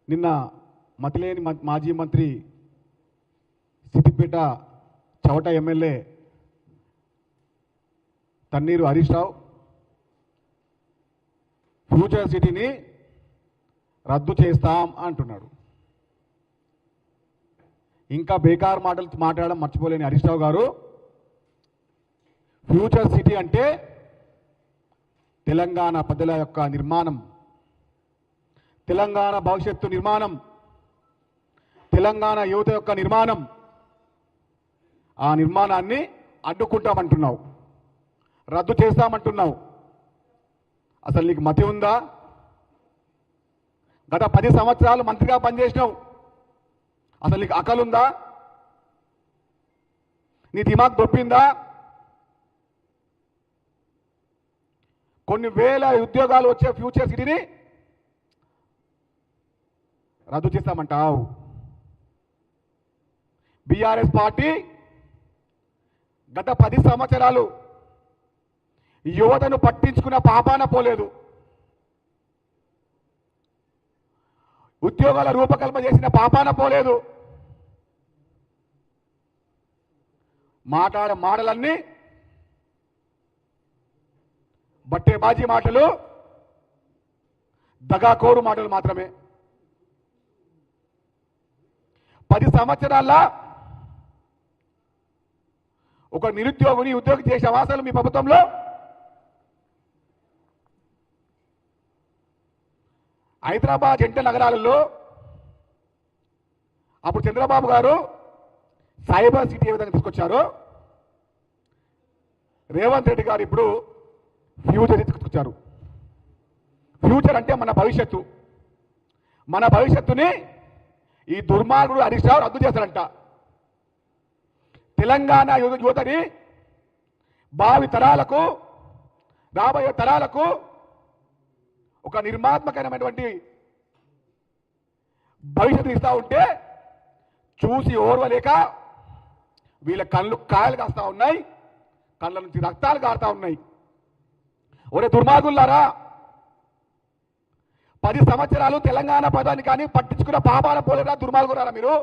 నిన్న మతిలేని మాజీ మంత్రి సిద్దిపేట చవట ఎమ్మెల్యే తన్నీరు హరీష్ రావు ఫ్యూచర్ సిటీని రద్దు చేస్తాం అంటున్నాడు. ఇంకా బేకార్ మాటలు మాట్లాడడం మర్చిపోలేని హరీష్ రావు గారు, ఫ్యూచర్ సిటీ అంటే తెలంగాణ ప్రజల యొక్క నిర్మాణం, తెలంగాణ భవిష్యత్తు నిర్మాణం, తెలంగాణ యువత యొక్క నిర్మాణం. ఆ నిర్మాణాన్ని అడ్డుకుంటామంటున్నావు, రద్దు చేస్తామంటున్నావు. అసలు నీకు మతి ఉందా? గత 10 సంవత్సరాలు మంత్రిగా పనిచేసినావు. అసలు నీకు అకలుందా? నీ దిమాగ్ దొప్పిందా? కొన్ని వేల ఉద్యోగాలు వచ్చే ఫ్యూచర్ సిటీని రద్దు చేస్తామంటావు. బీఆర్ఎస్ పార్టీ గత 10 సంవత్సరాలు యువతను పట్టించుకున్న పాపాన పోలేదు. ఉద్యోగాల రూపకల్పన చేసిన పాపాన పోలేదు. మాటలన్నీ బట్టేబాజీ మాటలు, దగాకోరు మాటలు మాత్రమే. 10 సంవత్సరాల ఒక నిరుద్యోగిని ఉద్యోగం చేసే అవాసాలు మీ ప్రభుత్వంలో హైదరాబాద్ జంట నగరాలలో అప్పుడు చంద్రబాబు గారు సైబర్ సిటీ ఏ విధంగా తీసుకొచ్చారో, రేవంత్ రెడ్డి గారు ఇప్పుడు ఫ్యూచర్ తీసుకొచ్చారు. ఫ్యూచర్ అంటే మన భవిష్యత్తు. మన భవిష్యత్తుని ఈ దుర్మార్గుడు హరీష్ రావు రద్దు చేశారంట. తెలంగాణ యువతని భావి తరాలకు, రాబోయే తరాలకు ఒక నిర్మాత్మకమైనటువంటి భవిష్యత్తు ఇస్తూ ఉంటే చూసి ఓర్వలేక వీళ్ళ కళ్ళు కాయలు కాస్తా ఉన్నాయి, కళ్ళ నుంచి రక్తాలు కారుతా ఉన్నాయి. ఒరే దుర్మార్గులారా, 10 సంవత్సరాలు తెలంగాణ పదాన్ని కానీ పట్టించుకున్న పాపాల పోలేరా దుర్మార్గులారా మీరు?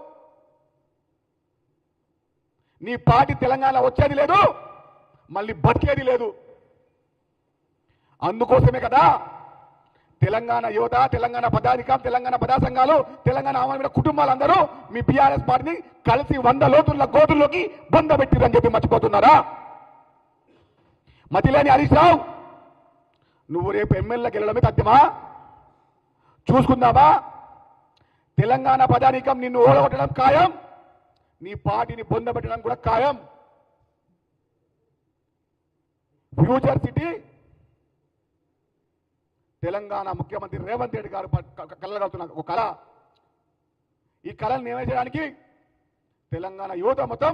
నీ పార్టీ తెలంగాణ వచ్చేది లేదు, మళ్ళీ బతికేది లేదు. అందుకోసమే కదా తెలంగాణ యువత, తెలంగాణ పదాధికం, తెలంగాణ పదా సంఘాలు, తెలంగాణ అమలు కుటుంబాలందరూ మీ బీఆర్ఎస్ పార్టీని కలిసి 100 లోతుల గోతుల్లోకి బొందబెట్టిరని చెప్పి మర్చిపోతున్నారా? మతిలేని హరీష్ రావు, నువ్వు రేపు ఎమ్మెల్యేకి వెళ్ళడమే తథ్యమా? చూసుకుందామా? తెలంగాణ పదాధికం నిన్ను ఓడగొట్టడం ఖాయం, నీ పార్టీని బొందబెట్టడం కూడా ఖాయం. ఫ్యూచర్ సిటీ తెలంగాణ ముఖ్యమంత్రి రేవంత్ రెడ్డి గారు కలగలుగుతున్న ఒక కళ. ఈ కళను నెరవేర్చడానికి తెలంగాణ యువత మొత్తం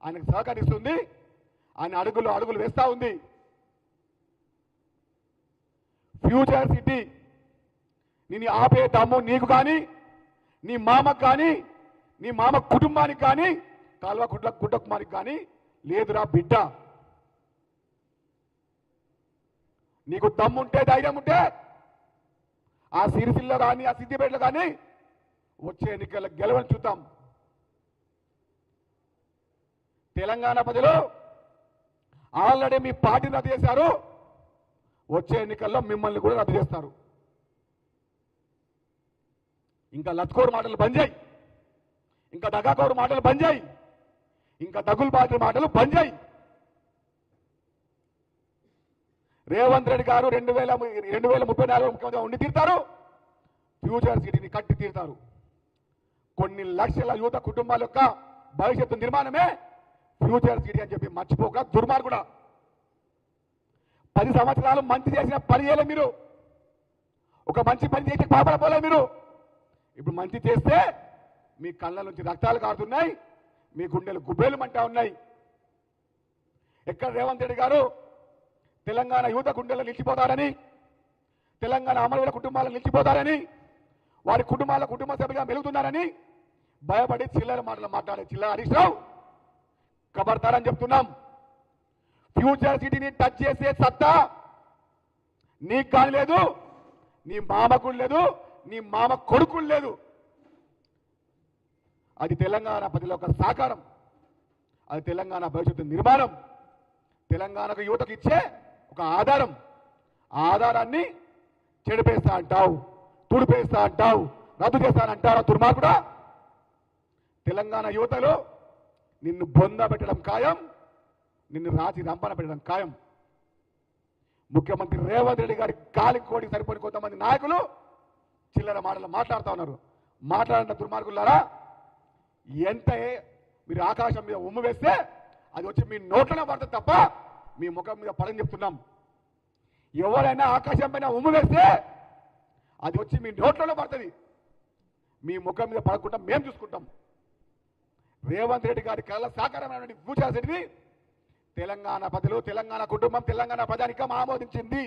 ఆయనకు సహకరిస్తుంది, ఆయన అడుగులు వేస్తా ఉంది. ఫ్యూచర్ సిటీ నిన్ను ఆపే దమ్ము నీకు కానీ, నీ మామకు కానీ, నీ మామ కుటుంబానికి కానీ, కాల్వ గుడ్డ కుమారికి కానీ లేదురా బిడ్డ. నీకు దమ్ముంటే, ధైర్యం ఉంటే ఆ సిరిసిల్లో కానీ, ఆ సిద్దిపేటలో కానీ వచ్చే ఎన్నికల్లో గెలవని చూద్దాం. తెలంగాణ ప్రజలు ఆల్రెడీ మీ పార్టీని రద్దు చేశారు, వచ్చే ఎన్నికల్లో మిమ్మల్ని కూడా రద్దు చేస్తారు. ఇంకా లత్కోరు మాటలు బంద్ చేయి, ఇంకా దగాకోరు మాటలు బంద్ చేయి, ఇంకా దగులు పార్టీ మాటలు బంద్ చేయి. రేవంత్ రెడ్డి గారు 2034 ముఖ్యమంత్రిగా ఉండి తీరుతారు, ఫ్యూచర్ సిటీని కట్టి తీరుతారు. కొన్ని లక్షల యువత కుటుంబాల యొక్క భవిష్యత్తు నిర్మాణమే ఫ్యూచర్ సిటీ అని చెప్పి మర్చిపోక దుర్మార్గుడా. 10 సంవత్సరాలు మంచి చేసిన పని చేయలే మీరు, ఒక మంచి పని చేసి పాపడపోలే మీరు. ఇప్పుడు మంచి చేస్తే మీ కళ్ళ నుంచి రక్తాలు కారుతున్నాయి, మీ గుండెలు గుబ్బేలు మంటా ఉన్నాయి. ఎక్కడ రేవంత్ రెడ్డి గారు తెలంగాణ యువత గుండెలు నిలిచిపోతారని, తెలంగాణ అమరుల కుటుంబాలు నిలిచిపోతారని, వారి కుటుంబ సభ్యులుగా మెలుగుతున్నారని భయపడి చిల్లర మాటలు మాట్లాడే చిల్లర హరీష్ రావు కబర్తారని చెప్తున్నాం. ఫ్యూచర్ సిటీని టచ్ చేసే సత్తా నీకు కానీ లేదు, నీ మామకు లేదు, నీ మామ కొడుకులు లేదు. అది తెలంగాణ ప్రజల యొక్క సాకారం, అది తెలంగాణ భవిష్యత్తు నిర్మాణం, తెలంగాణకు యువతకు ఇచ్చే ఒక ఆధారం. ఆ ఆధారాన్ని చెడిపేస్తా అంటావు, తుడిపేస్తా అంటావు, రద్దు చేస్తానంటావు. దుర్మార్గుడా, తెలంగాణ యువతలో నిన్ను బొంద పెట్టడం ఖాయం, నిన్ను రాచి రంపన పెట్టడం ఖాయం. ముఖ్యమంత్రి రేవంత్ రెడ్డి గారి గాలి కోడికి సరిపోయిన కొంతమంది నాయకులు చిల్లర మాటలు మాట్లాడుతూ ఉన్నారు. మాట్లాడిన దుర్మార్గులారా, ఎంత మీరు ఆకాశం మీద ఉమ్ము వేస్తే అది వచ్చి మీ నోట్లోనే పడుతుంది తప్ప మీ ముఖం మీద పడని చెప్తున్నాం. ఎవరైనా ఆకాశం పైన ఉమ్ము వేస్తే అది వచ్చి మీ నోట్లోనే పడుతుంది, మీ ముఖం మీద పడకుండా మేము చూసుకుంటాం. రేవంత్ రెడ్డి గారి కళ సాకారమైన భూచారెడ్డిని తెలంగాణ ప్రజలు, తెలంగాణ కుటుంబం, తెలంగాణ ప్రజానికం ఆమోదించింది.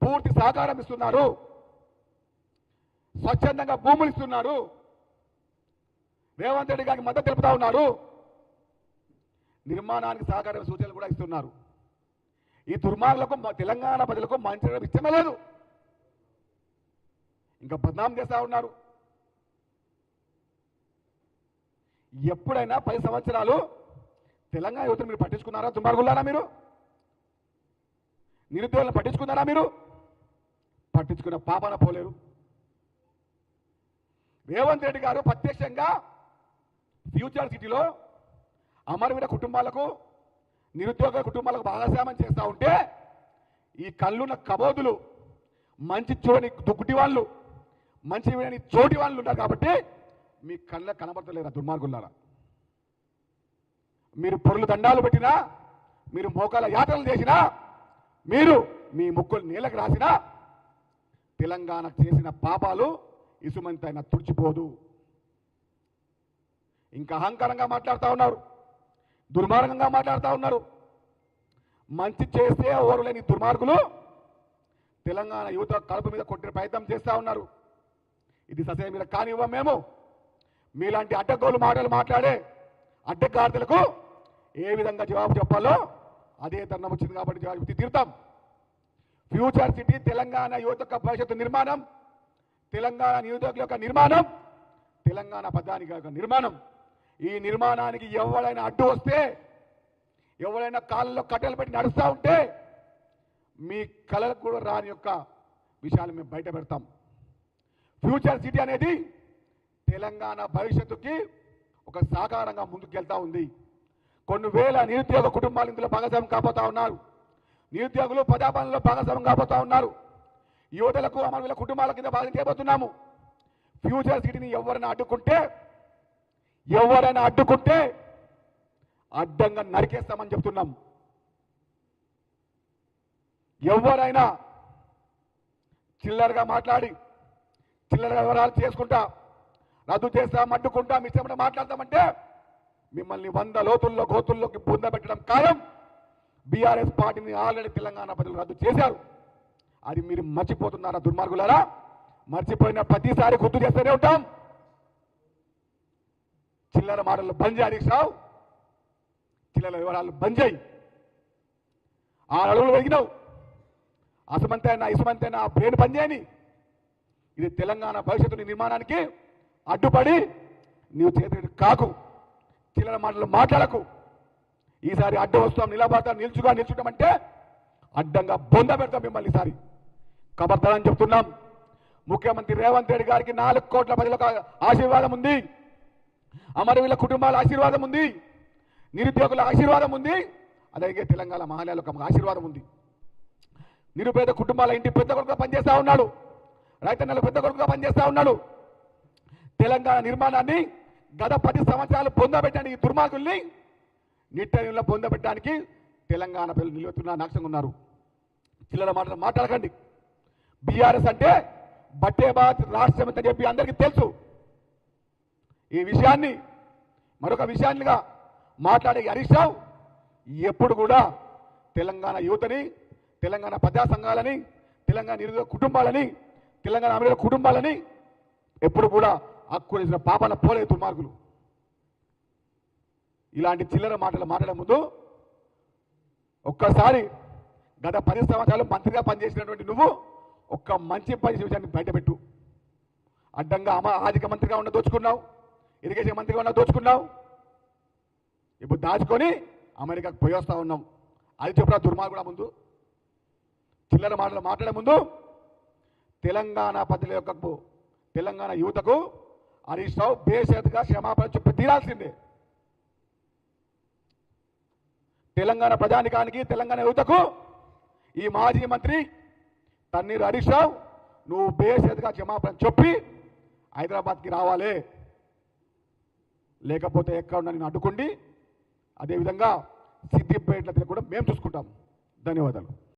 పూర్తి సహకారం ఇస్తున్నారు, స్వచ్ఛందంగా భూములు ఇస్తున్నారు, రేవంత్ రెడ్డి గారికి మద్దతు తెలుపుతా ఉన్నారు, నిర్మాణానికి సహకార సూచనలు కూడా ఇస్తున్నారు. ఈ దుర్మార్గులకు తెలంగాణ ప్రజలకు మంచి ఇష్టమే లేదు, ఇంకా బదనాం చేస్తా ఉన్నారు. ఎప్పుడైనా 10 సంవత్సరాలు తెలంగాణ యువతను మీరు పట్టించుకున్నారా? దుర్మార్గులారా, మీరు నిరుద్యోగులను పట్టించుకున్నారా? మీరు పట్టించుకున్న పాపన పోలేరు. రేవంత్ రెడ్డి గారు ప్రత్యక్షంగా ఫ్యూచర్ సిటీలో అమరవీర కుటుంబాలకు, నిరుద్యోగ కుటుంబాలకు భాగస్వామ్యం చేస్తూ ఉంటే ఈ కళ్ళున్న కబోదులు, మంచి చూడని దుగ్గుటి వాళ్ళు, మంచి వినని చోటి వాళ్ళు ఉన్నారు కాబట్టి మీ కళ్ళ కనబడతలేరా దుర్మార్గులారా? మీరు పొరులు దండాలు పెట్టినా, మీరు మోకాల యాత్రలు చేసినా, మీరు మీ ముక్కులు నీళ్ళకి రాసినా తెలంగాణ చేసిన పాపాలు ఇసుమంతైనా తుడిచిపోదు. ఇంకా అహంకారంగా మాట్లాడుతూ ఉన్నారు, దుర్మార్గంగా మాట్లాడుతూ ఉన్నారు. మంచి చేస్తే ఓర్వలేని దుర్మార్గులు తెలంగాణ యువత కడుపు మీద కొట్టిన ప్రయత్నం చేస్తూ ఉన్నారు. ఇది ససే మీద కానివ్వం మేము. మీలాంటి అడ్డగోలు మాటలు మాట్లాడే అడ్డగార్తలకు ఏ విధంగా జవాబు చెప్పాలో అదే తరుణం వచ్చింది కాబట్టి జవాబు తీరుతాం. ఫ్యూచర్ సిటీ తెలంగాణ యువత యొక్క భవిష్యత్తు నిర్మాణం, తెలంగాణ నిరుద్యోగుల యొక్క నిర్మాణం, తెలంగాణ ప్రధానిక యొక్క నిర్మాణం. ఈ నిర్మాణానికి ఎవరైనా అడ్డు వస్తే, ఎవరైనా కాళ్ళలో కట్టెలు పెట్టి నడుస్తూ ఉంటే మీ కళలకు కూడా రాని యొక్క విషయాలు మేము బయట పెడతాం. ఫ్యూచర్ సిటీ అనేది తెలంగాణ భవిష్యత్తుకి ఒక సాకారంగా ముందుకెళ్తా ఉంది. కొన్ని వేల నిరుద్యోగ కుటుంబాలు ఇందులో భాగస్వామ్యం కాబోతా ఉన్నారు. నిరుద్యోగులు ప్రజాపాలనలో భాగస్వామ్యం కాబోతా ఉన్నారు. యువతలకు అమరుల కుటుంబాల కింద భాగం చేయబోతున్నాము. ఫ్యూచర్ సిటీని ఎవరైనా అడ్డుకుంటే అడ్డంగా నరికేస్తామని చెప్తున్నాం. ఎవరైనా చిల్లరగా మాట్లాడి, చిల్లరగా వివరాలు చేసుకుంటా, రద్దు చేస్తాం, అడ్డుకుంటాం, ఇష్టం మాట్లాడతామంటే మిమ్మల్ని 100 లోతుల్లో గోతుల్లోకి పొందబెట్టడం ఖాయం. బీఆర్ఎస్ పార్టీని ఆల్రెడీ తెలంగాణ ప్రజలు రద్దు చేశారు. అది మీరు మర్చిపోతున్నారా దుర్మార్గులారా? మర్చిపోయిన ప్రతిసారి గుర్తు చేస్తూనే ఉంటాం. చిల్లర మాటలు బంద్ చేయి హరీష్ రావు, చిల్లర వివరాలు బంద్ చేయి. 6 అడుగులు పెరిగినావు, ఇసుమంతైనా బ్రెయిన్ బంద్ చేయని. ఇది తెలంగాణ భవిష్యత్తు నిర్మాణానికి అడ్డుపడి నీవు చేతి కాకు, చిల్లర మాటలు మాట్లాడకు. ఈసారి అడ్డు వస్తాం, నిలబడతాం, నిల్చుంటామంటే అడ్డంగా బొంద పెడతాం మిమ్మల్ని. ఈసారి కబర్దారని చెప్తున్నాం. ముఖ్యమంత్రి రేవంత్ రెడ్డి గారికి 4 కోట్ల ప్రజలకు ఆశీర్వాదం ఉంది, అమరవీరుల కుటుంబాల ఆశీర్వాదం ఉంది, నిరుద్యోగుల ఆశీర్వాదం ఉంది, అలాగే తెలంగాణ మహానాయకులకు ఆశీర్వాదం ఉంది. నిరుపేద కుటుంబాల ఇంటి పెద్ద కొడుకుగా పనిచేస్తా ఉన్నాడు, రైతన్నల పెద్ద కొడుకుగా పనిచేస్తా ఉన్నాడు. తెలంగాణ నిర్మాణాన్ని గత 10 సంవత్సరాలు పొందబెట్టండి. ఈ దుర్మార్గుల్ని నిట్టనిలో పొందబెట్టడానికి తెలంగాణ ప్రజలు నిలువెత్తున్న నాక్షంగా ఉన్నారు. చిల్లర మాటలు మాట్లాడకండి. బీఆర్ఎస్ అంటే బట్టేబాద్ రాష్ట్రం అని చెప్పి అందరికీ తెలుసు. ఈ విషయాన్ని మరొక విషయాన్నిగా మాట్లాడే హరీష్ రావు ఎప్పుడు కూడా తెలంగాణ యువతని, తెలంగాణ ప్రజా సంఘాలని, తెలంగాణ నిరుద్యోగ కుటుంబాలని, తెలంగాణ అమరుల కుటుంబాలని ఎప్పుడు కూడా హక్కునేసిన పాపన పోలే దుర్మార్గులు. ఇలాంటి చిల్లర మాటలు మాట్లాడే ముందు ఒక్కసారి గత 10 సంవత్సరాలు మంత్రిగా పనిచేసినటువంటి నువ్వు ఒక్క మంచి పని విషయాన్ని బయటపెట్టు. అడ్డంగా ఆర్థిక మంత్రిగా ఉన్న దోచుకున్నావు, ఇరిగేషన్ మంత్రిగా ఉన్న దోచుకున్నావు, ఇప్పుడు దాచుకొని అమెరికాకు పోయి వస్తా ఉన్నాం. అది చెప్పురా దుర్మార్గుడా. ముందు చిల్లర మాటలు మాట్లాడే ముందు తెలంగాణ ప్రజల యొక్క తెలంగాణ యువతకు హరీష్ రావు బేషరతుగా క్షమాపణ చెప్పి తీరాల్సిందే. తెలంగాణ ప్రజానికానికి, తెలంగాణ యువతకు ఈ మాజీ మంత్రి తన్నీరు హరీష్ రావు నువ్వు బేషరతుగా క్షమాపణ చెప్పి హైదరాబాద్కి రావాలి. లేకపోతే ఎక్కడ నేను అడ్డుకుండి అదేవిధంగా సిద్దిపేటలో కూడా మేము చూసుకుంటాం. ధన్యవాదాలు.